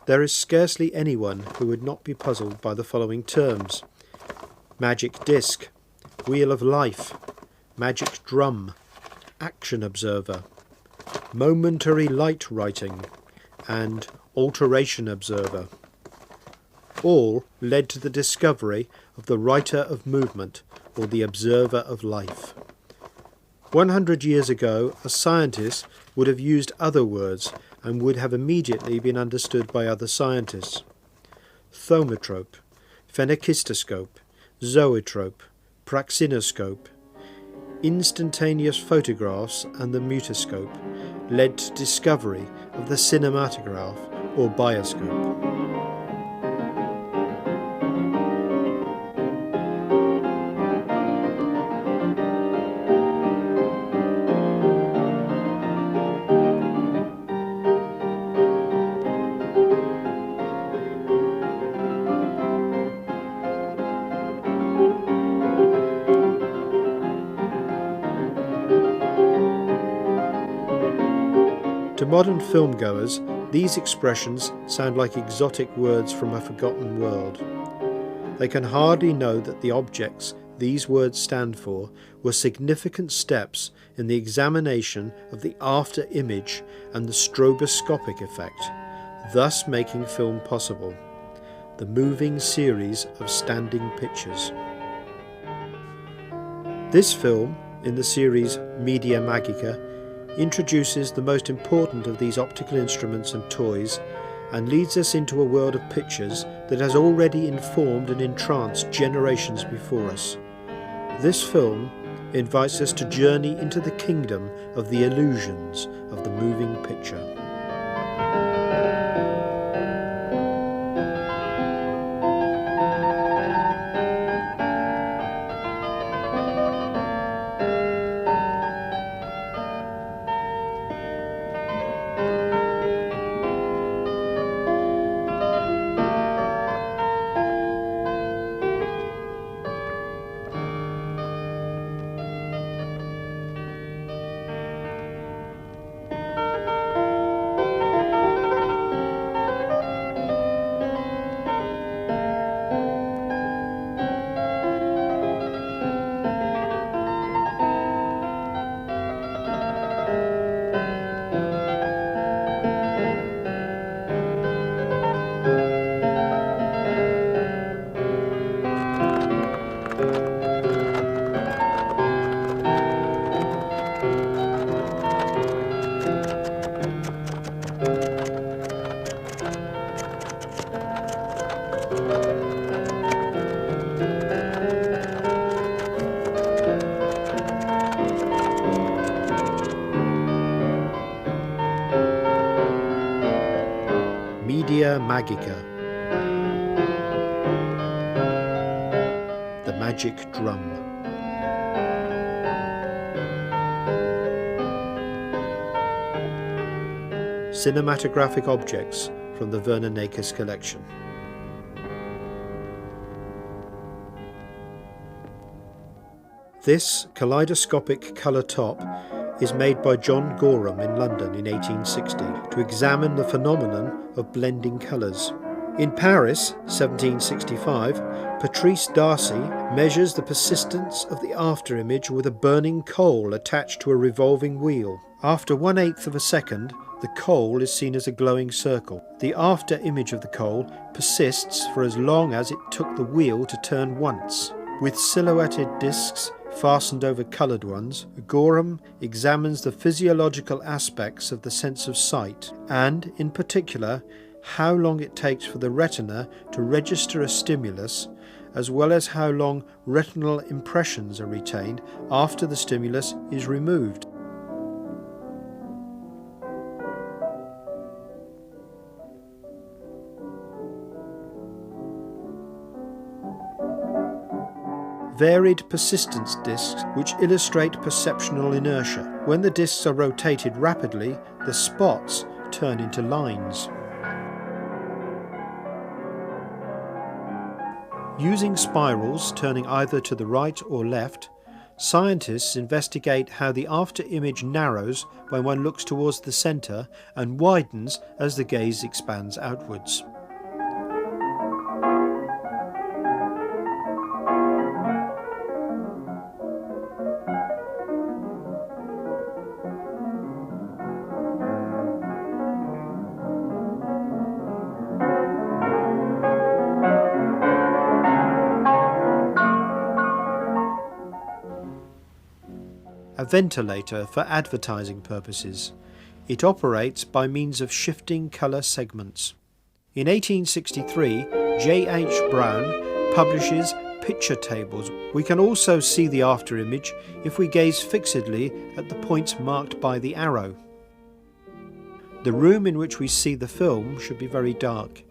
There is scarcely anyone who would not be puzzled by the following terms: magic disc, wheel of life, magic drum, action observer, momentary light writing, and alteration observer. All led to the discovery of the writer of movement, or the observer of life. 100 years ago, a scientist would have used other words and would have immediately been understood by other scientists. Thaumatrope, phenakistoscope, zoetrope, praxinoscope, instantaneous photographs and the mutoscope led to discovery of the cinematograph or bioscope. To modern filmgoers, these expressions sound like exotic words from a forgotten world. They can hardly know that the objects these words stand for were significant steps in the examination of the after image and the stroboscopic effect, thus making film possible, the moving series of standing pictures. This film, in the series Media Magica, introduces the most important of these optical instruments and toys and leads us into a world of pictures that has already informed and entranced generations before us. This film invites us to journey into the kingdom of the illusions of the moving picture. Media Magica, the magic drum. Cinematographic objects from the Werner Nekes collection. This kaleidoscopic colour top is made by John Gorham in London in 1860 to examine the phenomenon of blending colours. In Paris, 1765, Patrice Darcy measures the persistence of the afterimage with a burning coal attached to a revolving wheel. After 1/8 of a second, the coal is seen as a glowing circle. The after image of the coal persists for as long as it took the wheel to turn once. With silhouetted discs fastened over coloured ones, Gorham examines the physiological aspects of the sense of sight, and, in particular, how long it takes for the retina to register a stimulus, as well as how long retinal impressions are retained after the stimulus is removed. Varied persistence discs which illustrate perceptual inertia. When the discs are rotated rapidly, the spots turn into lines. Using spirals turning either to the right or left, Scientists investigate how the after image narrows when one looks towards the centre and widens as the gaze expands outwards. A ventilator for advertising purposes. It operates by means of shifting colour segments. In 1863, J.H. Brown publishes picture tables. We can also see the after image if we gaze fixedly at the points marked by the arrow. The room in which we see the film should be very dark.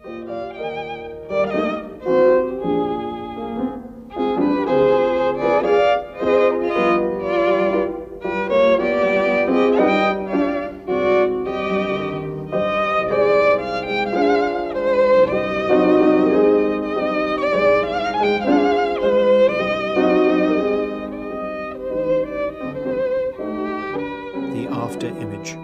After image.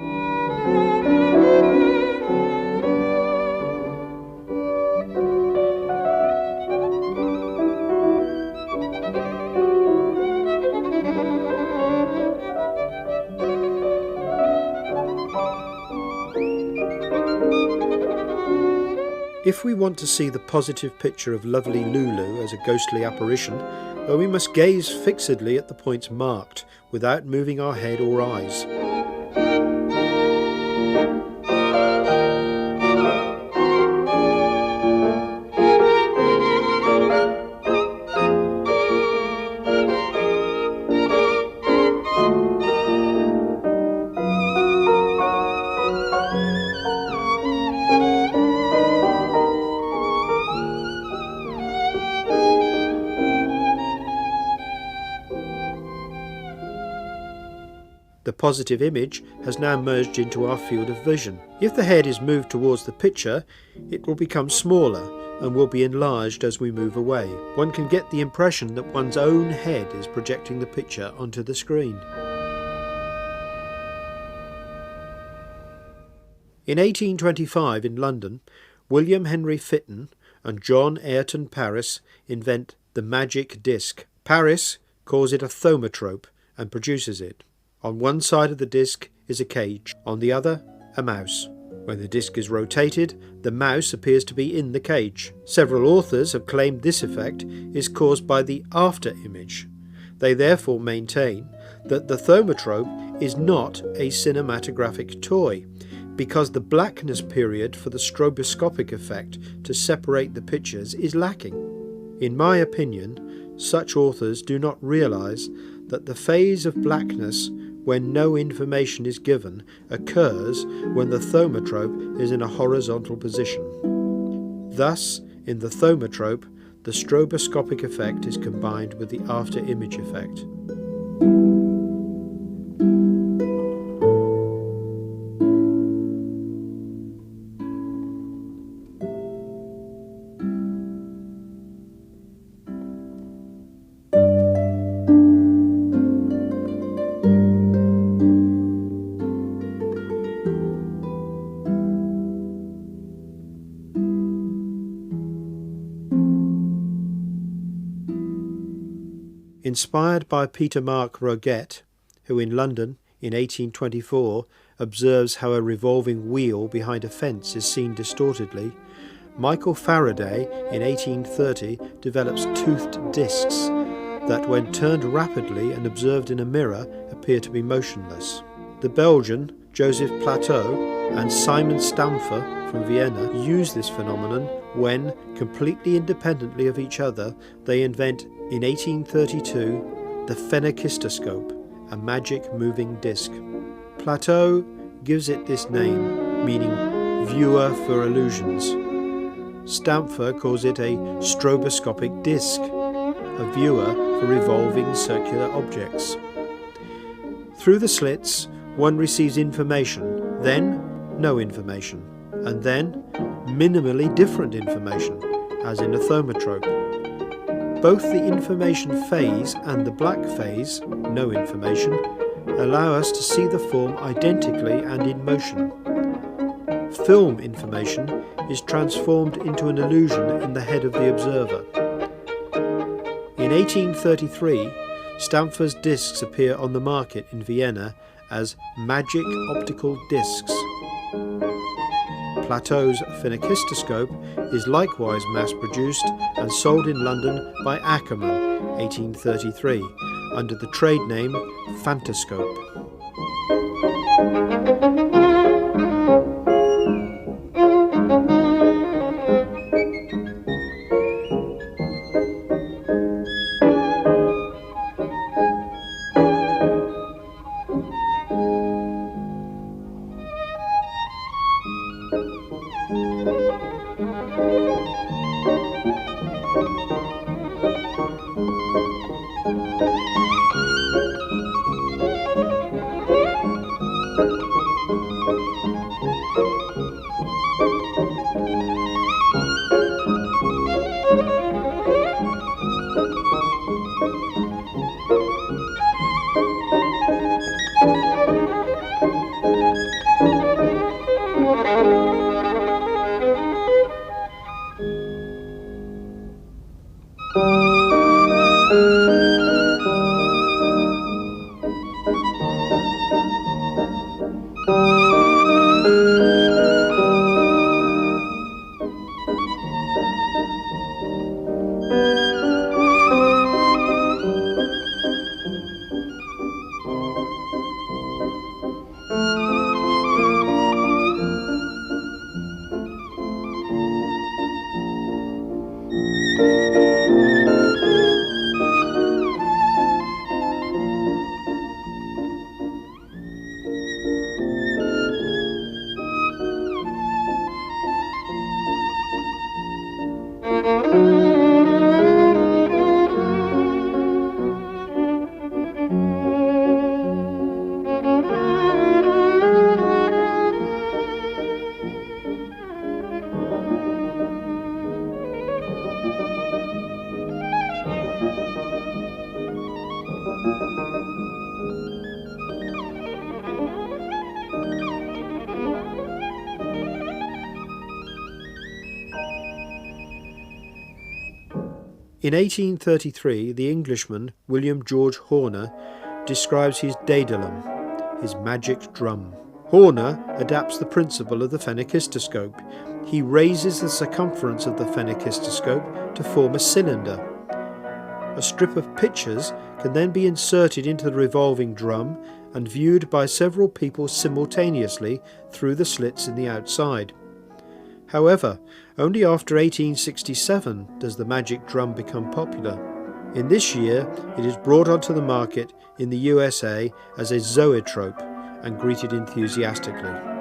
If we want to see the positive picture of lovely Lulu as a ghostly apparition, then we must gaze fixedly at the points marked without moving our head or eyes. The positive image has now merged into our field of vision. If the head is moved towards the picture, it will become smaller and will be enlarged as we move away. One can get the impression that one's own head is projecting the picture onto the screen. In 1825 in London, William Henry Fitton and John Ayrton Paris invent the magic disc. Paris calls it a thaumatrope and produces it. On one side of the disc is a cage, on the other a mouse. When the disc is rotated, the mouse appears to be in the cage. Several authors have claimed this effect is caused by the after image. They therefore maintain that the thaumatrope is not a cinematographic toy, because the blackness period for the stroboscopic effect to separate the pictures is lacking. In my opinion, such authors do not realise that the phase of blackness when no information is given occurs when the thaumatrope is in a horizontal position. Thus, in the thaumatrope, the stroboscopic effect is combined with the after image effect. Inspired by Peter Mark Roget, who in London in 1824 observes how a revolving wheel behind a fence is seen distortedly, Michael Faraday in 1830 develops toothed discs that, when turned rapidly and observed in a mirror, appear to be motionless. The Belgian Joseph Plateau and Simon Stamfer from Vienna use this phenomenon when, completely independently of each other, they invent in 1832 the phenakistoscope, a magic moving disc. Plateau gives it this name, meaning viewer for illusions. Stamfer calls it a stroboscopic disc, a viewer for revolving circular objects. Through the slits, one receives information, then no information, and then minimally different information, as in a thaumatrope. Both the information phase and the black phase, no information, allow us to see the form identically and in motion. Film information is transformed into an illusion in the head of the observer. In 1833, Stamfer's discs appear on the market in Vienna as magic optical discs. Plateau's phenakistoscope is likewise mass-produced and sold in London by Ackermann, 1833, under the trade name phantoscope. In 1833, the Englishman William George Horner describes his daedalum, his magic drum. Horner adapts the principle of the phenakistoscope. He raises the circumference of the phenakistoscope to form a cylinder. A strip of pictures can then be inserted into the revolving drum and viewed by several people simultaneously through the slits in the outside. However, only after 1867 does the magic drum become popular. In this year, it is brought onto the market in the USA as a zoetrope and greeted enthusiastically.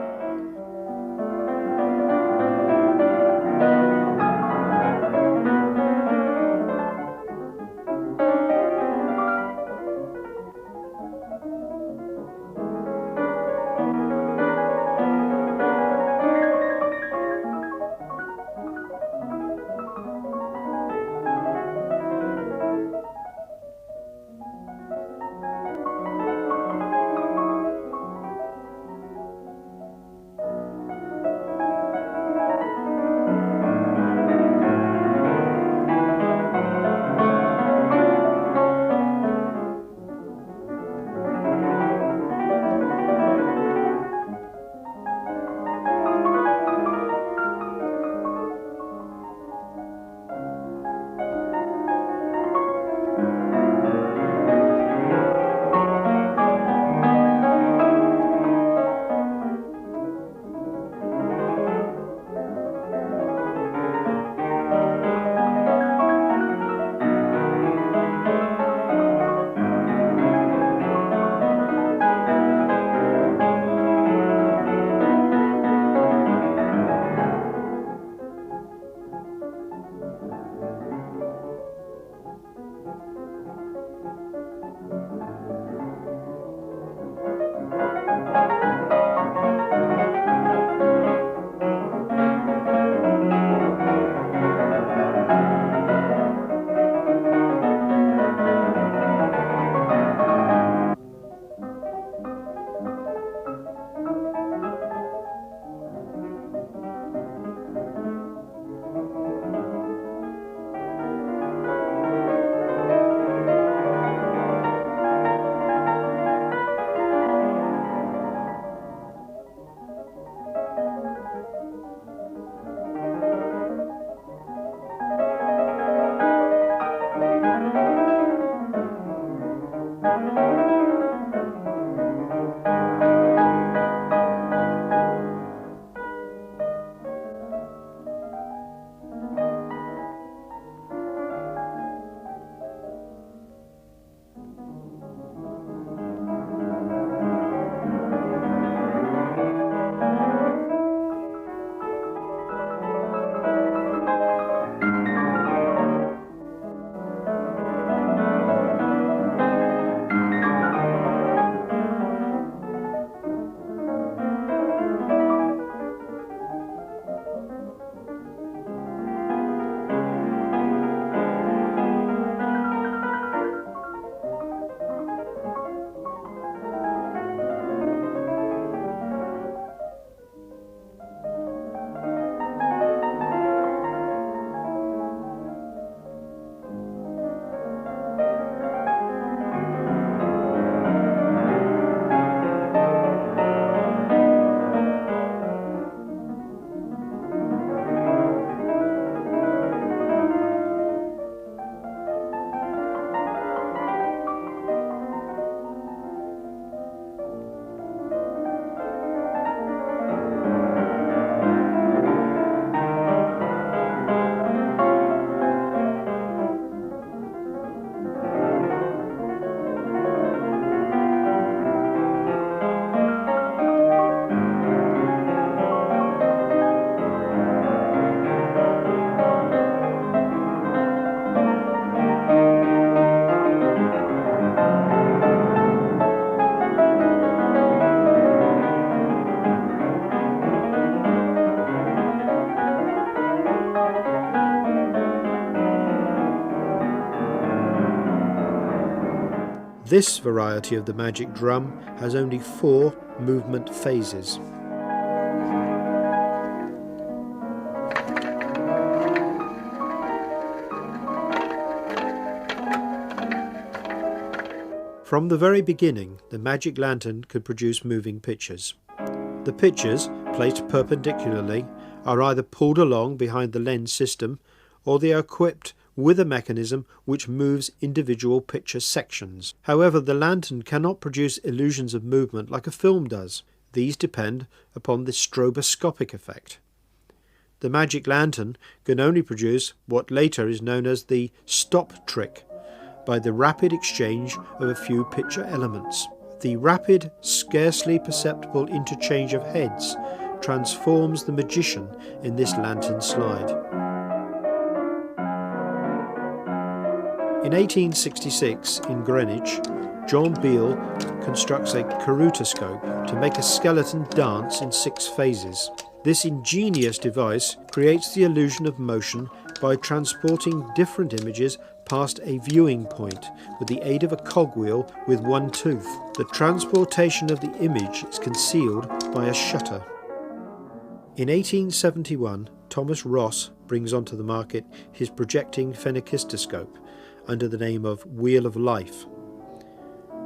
This variety of the magic drum has only 4 movement phases. From the very beginning, the magic lantern could produce moving pictures. The pictures, placed perpendicularly, are either pulled along behind the lens system, or they are equipped with a mechanism which moves individual picture sections. However, the lantern cannot produce illusions of movement like a film does. These depend upon the stroboscopic effect. The magic lantern can only produce what later is known as the stop trick, by the rapid exchange of a few picture elements. The rapid, scarcely perceptible interchange of heads transforms the magician in this lantern slide. In 1866, in Greenwich, John Beale constructs a mutoscope to make a skeleton dance in 6 phases. This ingenious device creates the illusion of motion by transporting different images past a viewing point with the aid of a cogwheel with 1 tooth. The transportation of the image is concealed by a shutter. In 1871, Thomas Ross brings onto the market his projecting phenakistoscope under the name of Wheel of Life.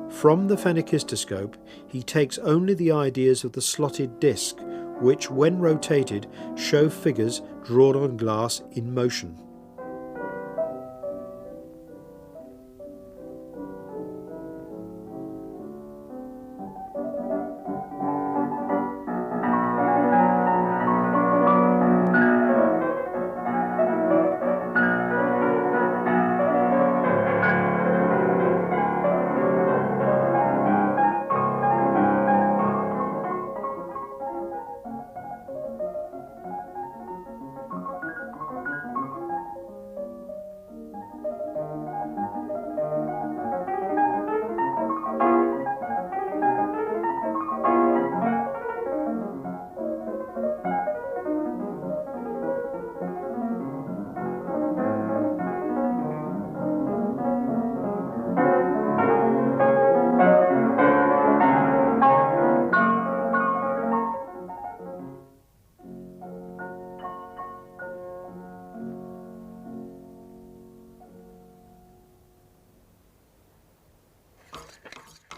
From the phenakistoscope, he takes only the ideas of the slotted disc, which, when rotated, show figures drawn on glass in motion.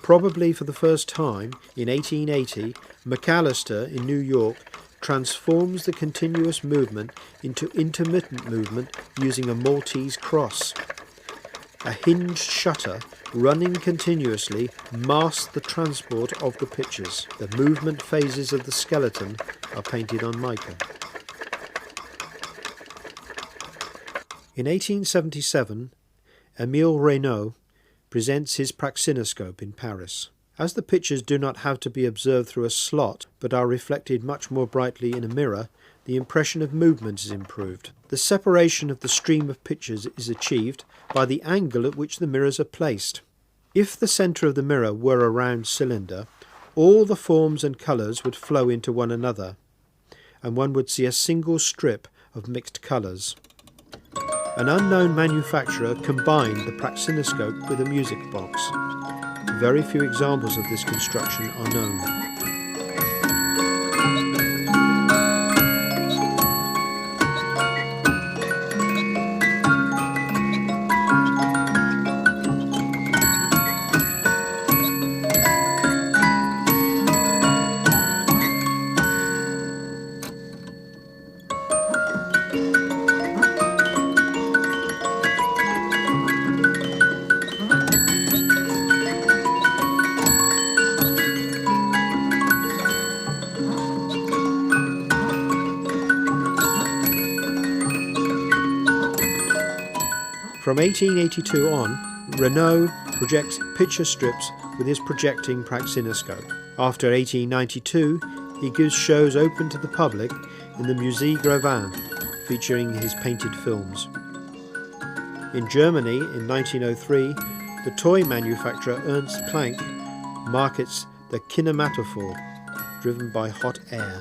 Probably for the first time, in 1880, McAllister in New York transforms the continuous movement into intermittent movement using a Maltese cross. A hinged shutter running continuously masks the transport of the pictures. The movement phases of the skeleton are painted on mica. In 1877, Émile Reynaud presents his praxinoscope in Paris. As the pictures do not have to be observed through a slot, but are reflected much more brightly in a mirror, the impression of movement is improved. The separation of the stream of pictures is achieved by the angle at which the mirrors are placed. If the centre of the mirror were a round cylinder, all the forms and colours would flow into one another, and one would see a single strip of mixed colours. An unknown manufacturer combined the praxinoscope with a music box. Very few examples of this construction are known. From 1882 on, Reynaud projects picture strips with his projecting praxinoscope. After 1892, he gives shows open to the public in the Musée Grévin, featuring his painted films. In Germany, in 1903, the toy manufacturer Ernst Planck markets the kinematophore, driven by hot air.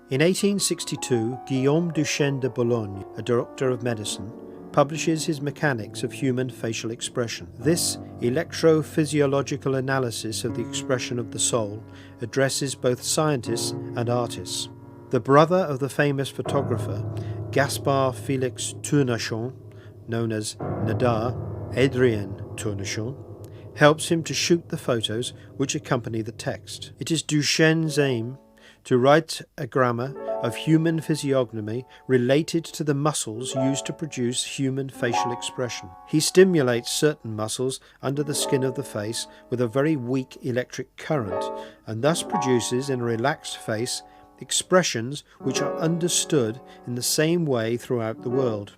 In 1862, Guillaume Duchenne de Boulogne, a doctor of medicine, publishes his Mechanics of Human Facial Expression. This electrophysiological analysis of the expression of the soul addresses both scientists and artists. The brother of the famous photographer Gaspard Félix Tournachon, known as Nadar, Adrien Tournachon, helps him to shoot the photos which accompany the text. It is Duchenne's aim to write a grammar of human physiognomy related to the muscles used to produce human facial expression. He stimulates certain muscles under the skin of the face with a very weak electric current, and thus produces in a relaxed face expressions which are understood in the same way throughout the world.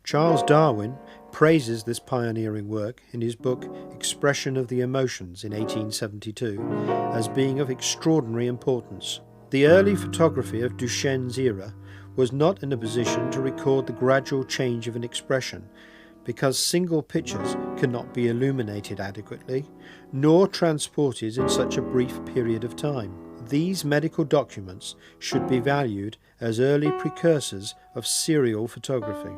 Charles Darwin praises this pioneering work in his book Expression of the Emotions in 1872 as being of extraordinary importance. The early photography of Duchenne's era was not in a position to record the gradual change of an expression because single pictures cannot be illuminated adequately, nor transported in such a brief period of time. These medical documents should be valued as early precursors of serial photography.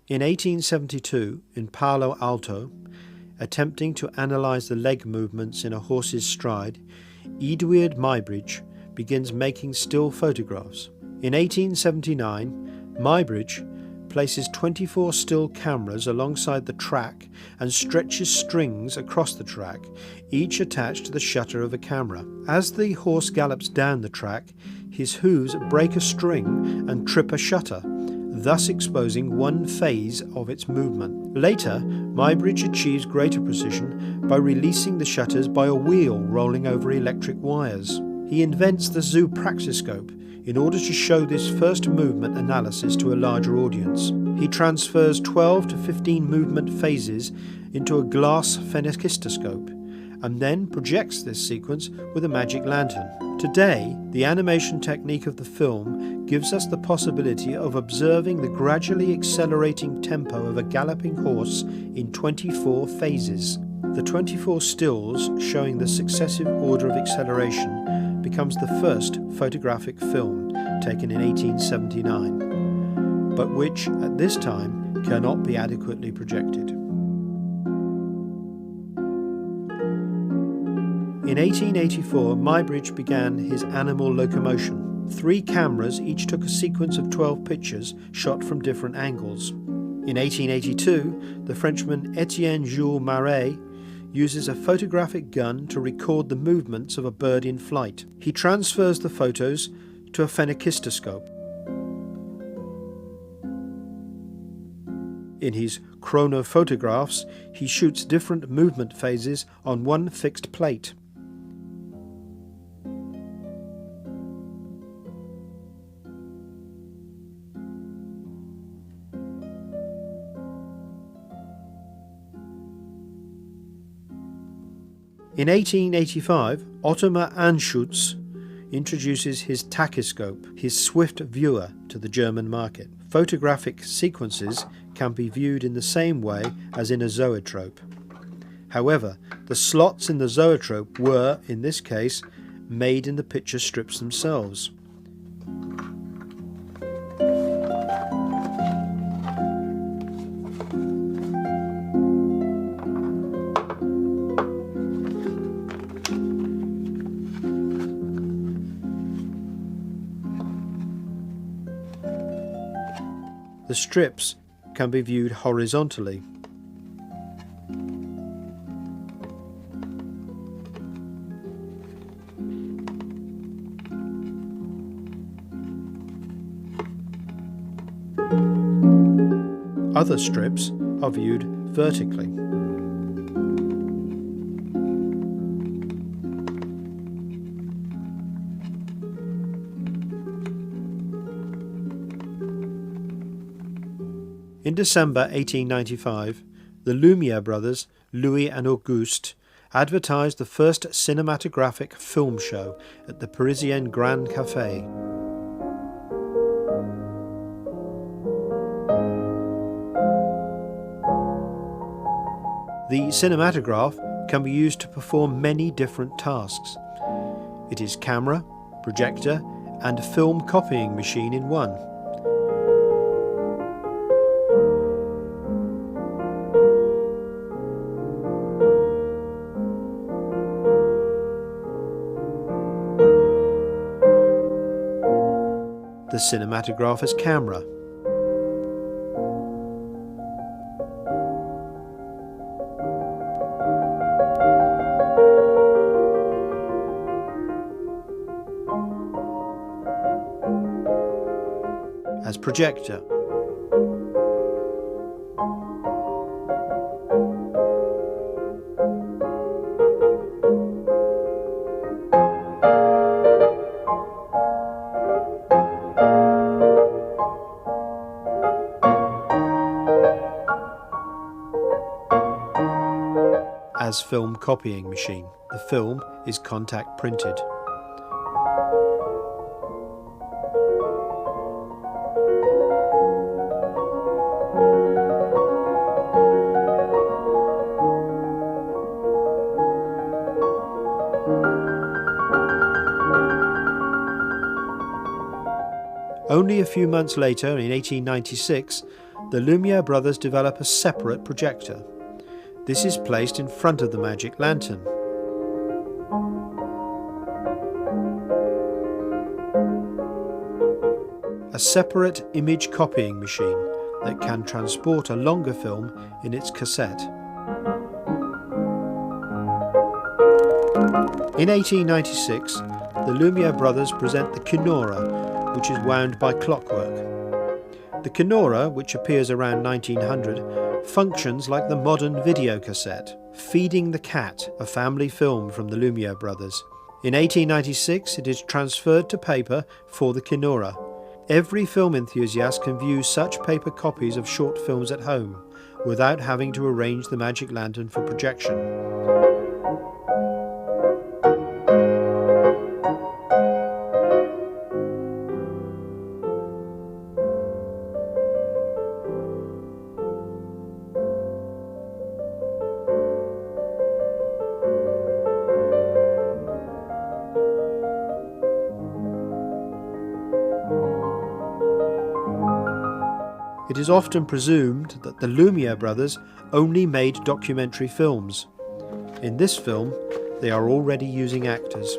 In 1872, in Palo Alto, attempting to analyse the leg movements in a horse's stride, Eduard Muybridge begins making still photographs. In 1879, Muybridge places 24 still cameras alongside the track and stretches strings across the track, each attached to the shutter of a camera. As the horse gallops down the track, his hooves break a string and trip a shutter, thus exposing one phase of its movement. Later, Muybridge achieves greater precision by releasing the shutters by a wheel rolling over electric wires. He invents the praxinoscope in order to show this first movement analysis to a larger audience. He transfers 12 to 15 movement phases into a glass phenakistoscope and then projects this sequence with a magic lantern. Today, the animation technique of the film gives us the possibility of observing the gradually accelerating tempo of a galloping horse in 24 phases. The 24 stills showing the successive order of acceleration becomes the first photographic film taken in 1879, but which at this time cannot be adequately projected. In 1884, Muybridge began his animal locomotion. 3 cameras each took a sequence of 12 pictures shot from different angles. In 1882, the Frenchman Etienne Jules Marey uses a photographic gun to record the movements of a bird in flight. He transfers the photos to a phenakistoscope. In his chronophotographs, he shoots different movement phases on one fixed plate. In 1885, Ottmar Anschutz introduces his tachyscope, his swift viewer, to the German market. Photographic sequences can be viewed in the same way as in a zoetrope. However, the slots in the zoetrope were, in this case, made in the picture strips themselves. The strips can be viewed horizontally. Other strips are viewed vertically. In December 1895, the Lumiere brothers, Louis and Auguste, advertised the first cinematographic film show at the Parisian Grand Café. The cinematograph can be used to perform many different tasks. It is camera, projector, and film copying machine in one. The cinematograph as camera. As projector. As film copying machine. The film is contact printed. Only a few months later, in 1896, the Lumiere brothers develop a separate projector. This is placed in front of the magic lantern. A separate image copying machine that can transport a longer film in its cassette. In 1896, the Lumiere brothers present the kinora, which is wound by clockwork. The kinora, which appears around 1900, functions like the modern videocassette, Feeding the Cat, a family film from the Lumiere brothers. In 1896 it is transferred to paper for the kinora. Every film enthusiast can view such paper copies of short films at home, without having to arrange the magic lantern for projection. It is often presumed that the Lumiere brothers only made documentary films. In this film, they are already using actors.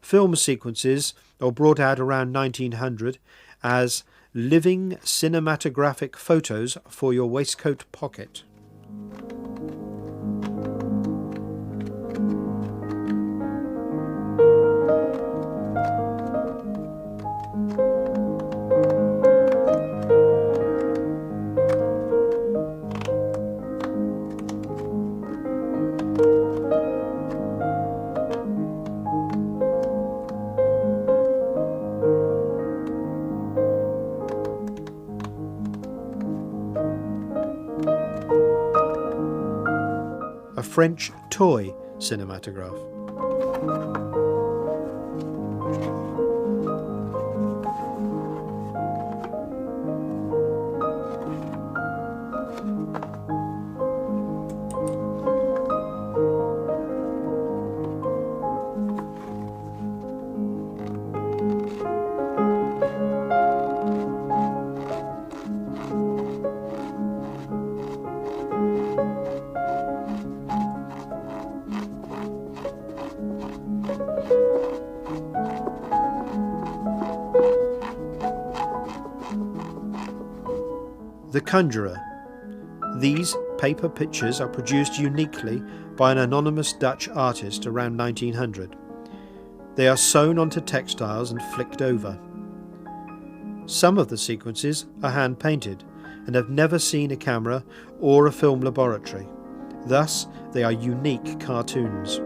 Film sequences are brought out around 1900 as living cinematographic photos for your waistcoat pocket. a French toy cinematograph. The Conjurer. These paper pictures are produced uniquely by an anonymous Dutch artist around 1900. They are sewn onto textiles and flicked over. Some of the sequences are hand-painted and have never seen a camera or a film laboratory. Thus, they are unique cartoons.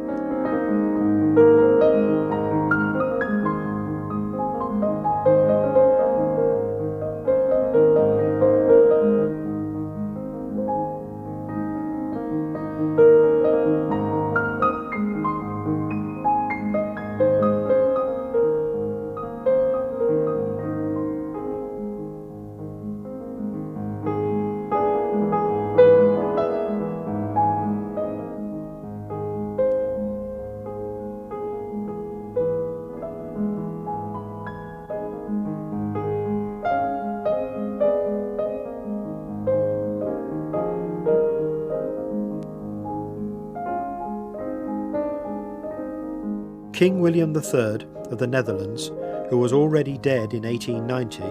King William III of the Netherlands, who was already dead in 1890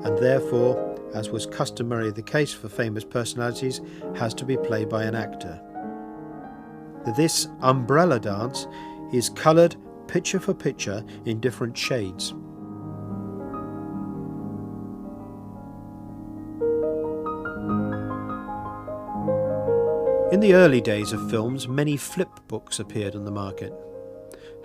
and therefore, as was customarily the case for famous personalities, has to be played by an actor. This umbrella dance is coloured picture for picture in different shades. In the early days of films, many flip books appeared on the market.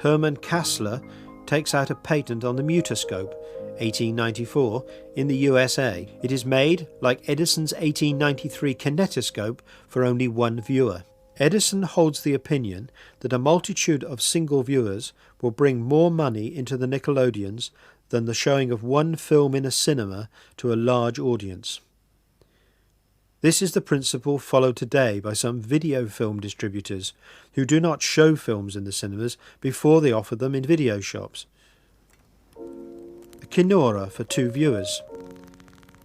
Hermann Kassler takes out a patent on the mutoscope, 1894, in the USA. It is made, like Edison's 1893 kinetoscope, for only one viewer. Edison holds the opinion that a multitude of single viewers will bring more money into the Nickelodeons than the showing of one film in a cinema to a large audience. This is the principle followed today by some video film distributors who do not show films in the cinemas before they offer them in video shops. A kinora for two viewers.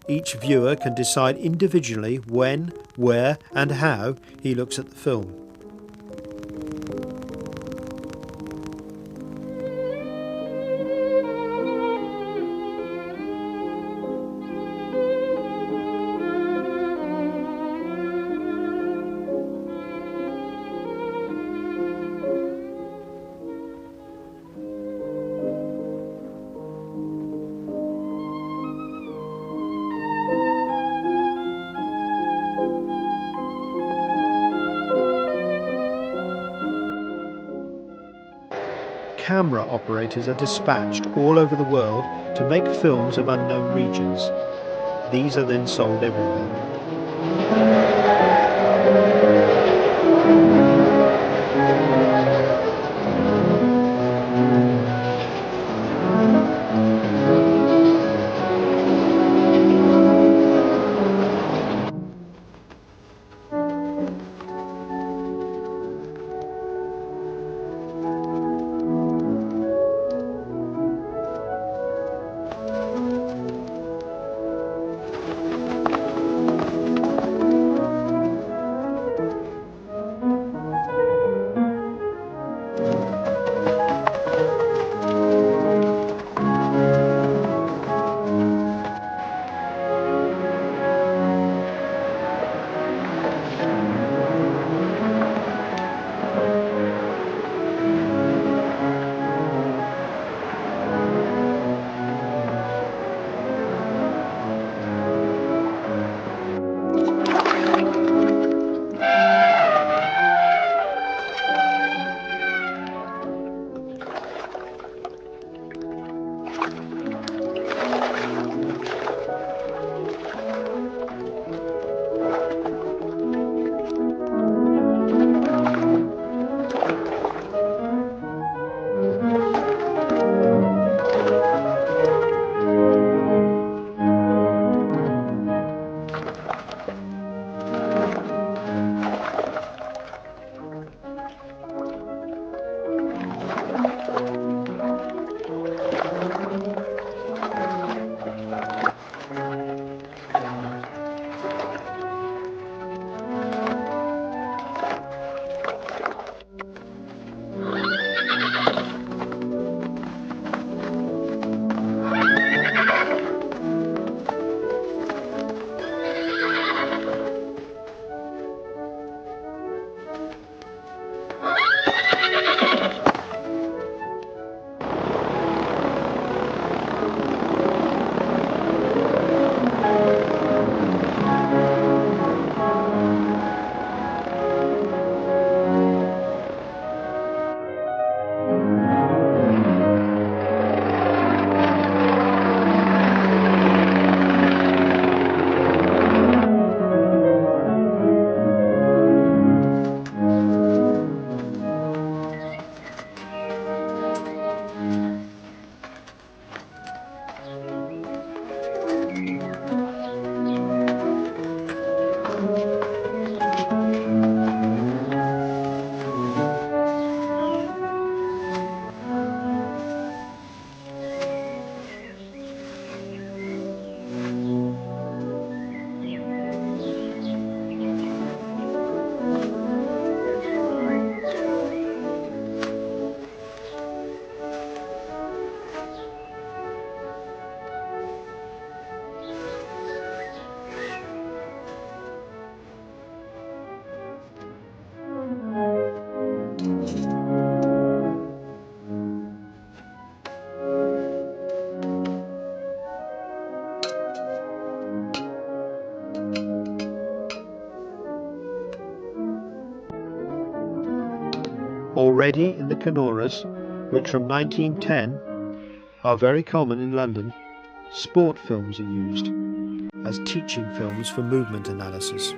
Each viewer can decide individually when, where and how he looks at the film. Camera operators are dispatched all over the world to make films of unknown regions. These are then sold everywhere. Already in the kinoras, which from 1910 are very common in London, sport films are used as teaching films for movement analysis.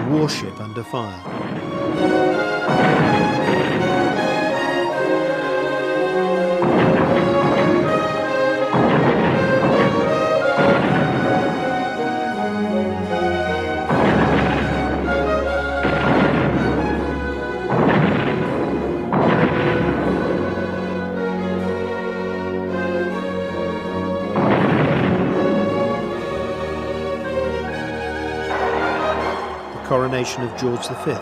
Warship under fire. Coronation of George V.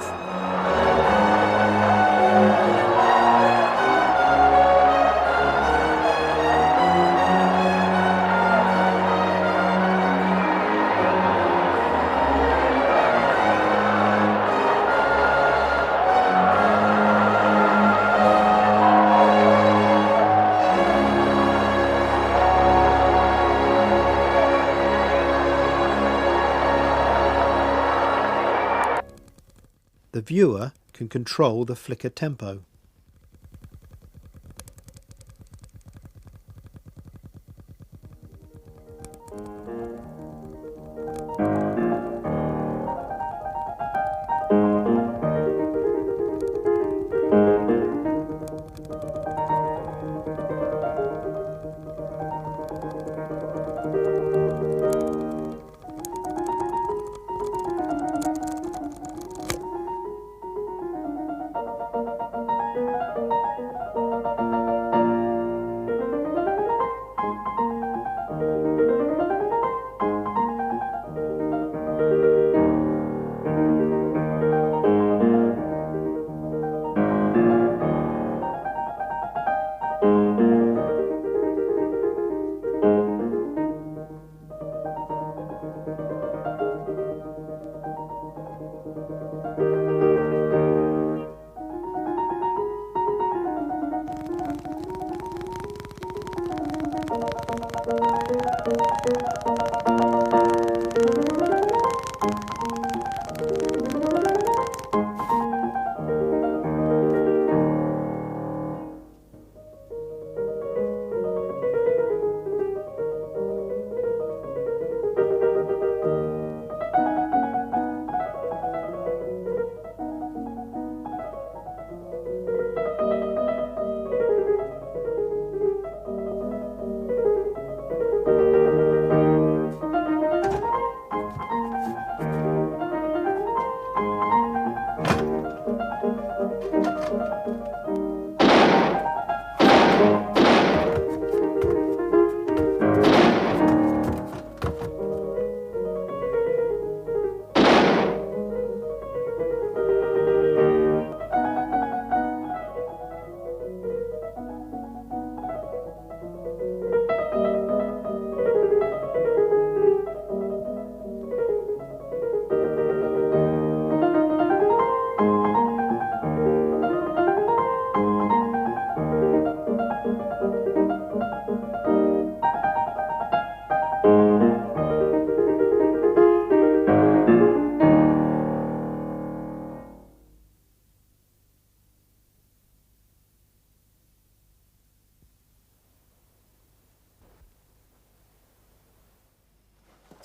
The viewer can control the flicker tempo.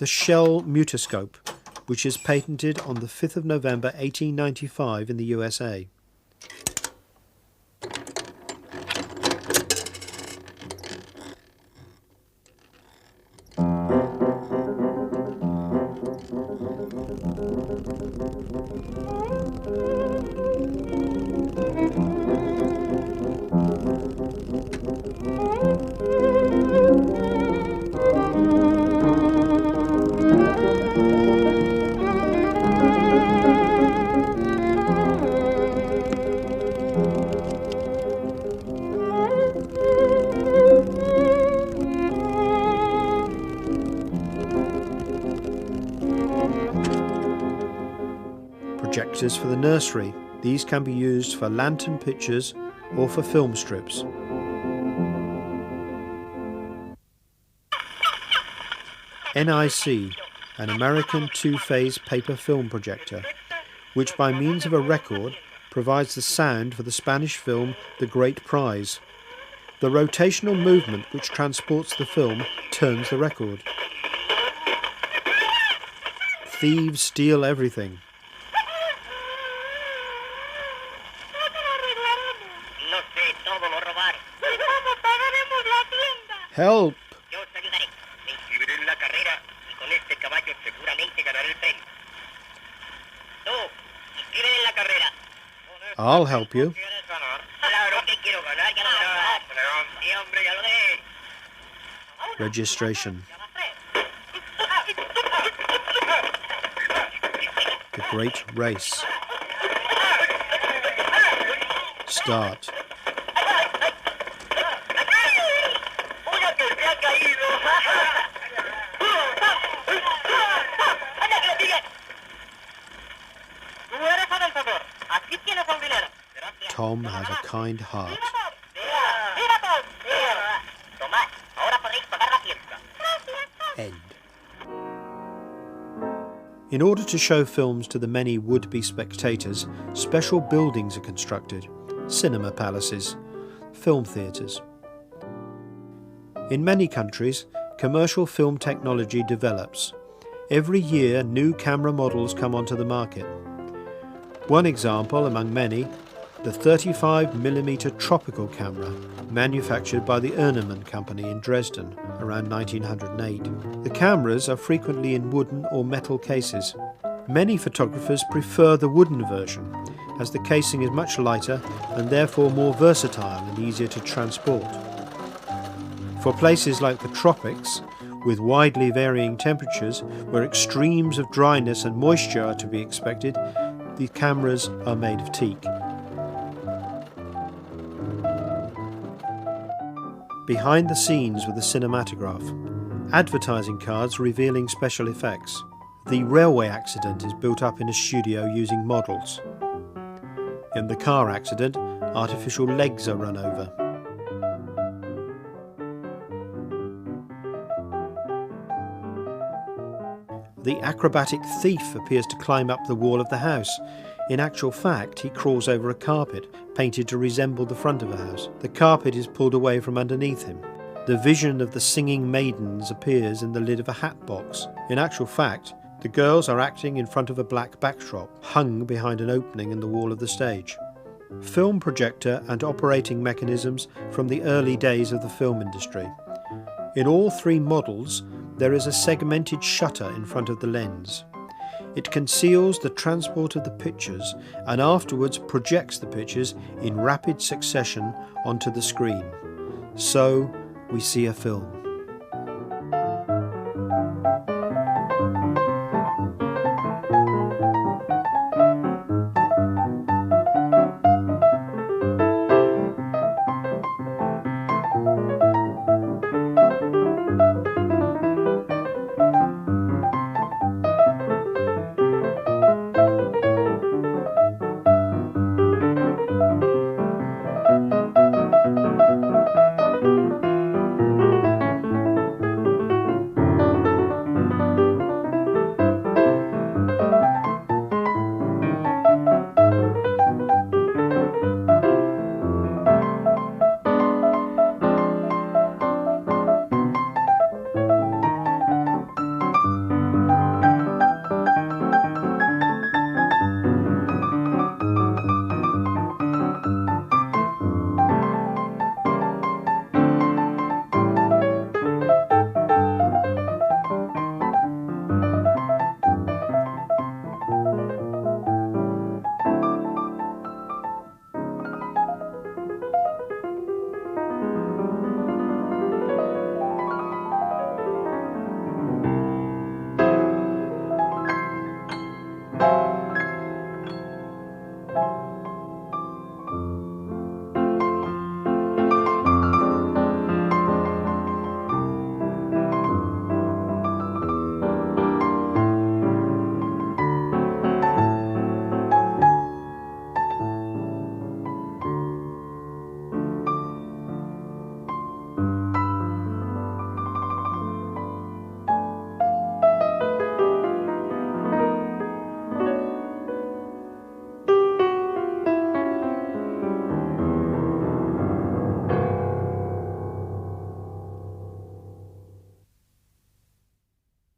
the Shell mutoscope, which is patented on the 5th of November 1895 in the USA. Projectors for the nursery. These can be used for lantern pictures or for film strips. NIC, an American two-phase paper film projector, which by means of a record provides the sound for the Spanish film The Great Prize. The rotational movement which transports the film turns the record. Thieves steal everything. Help! I'll help you. Registration. The Great Race. Start. Tom has a kind heart. End. In order to show films to the many would-be spectators, special buildings are constructed: cinema palaces, film theatres. In many countries, commercial film technology develops. Every year, new camera models come onto the market. One example among many, the 35mm tropical camera, manufactured by the Werner company in Dresden around 1908. The cameras are frequently in wooden or metal cases. Many photographers prefer the wooden version, as the casing is much lighter and therefore more versatile and easier to transport. For places like the tropics, with widely varying temperatures, where extremes of dryness and moisture are to be expected, the cameras are made of teak. Behind the scenes with the cinematograph. Advertising cards revealing special effects. The railway accident is built up in a studio using models. In the car accident, artificial legs are run over. The acrobatic thief appears to climb up the wall of the house. In actual fact, he crawls over a carpet, painted to resemble the front of a house. The carpet is pulled away from underneath him. The vision of the singing maidens appears in the lid of a hat box. In actual fact, the girls are acting in front of a black backdrop, hung behind an opening in the wall of the stage. Film projector and operating mechanisms from the early days of the film industry. In all three models, there is a segmented shutter in front of the lens. It conceals the transport of the pictures and afterwards projects the pictures in rapid succession onto the screen. So we see a film.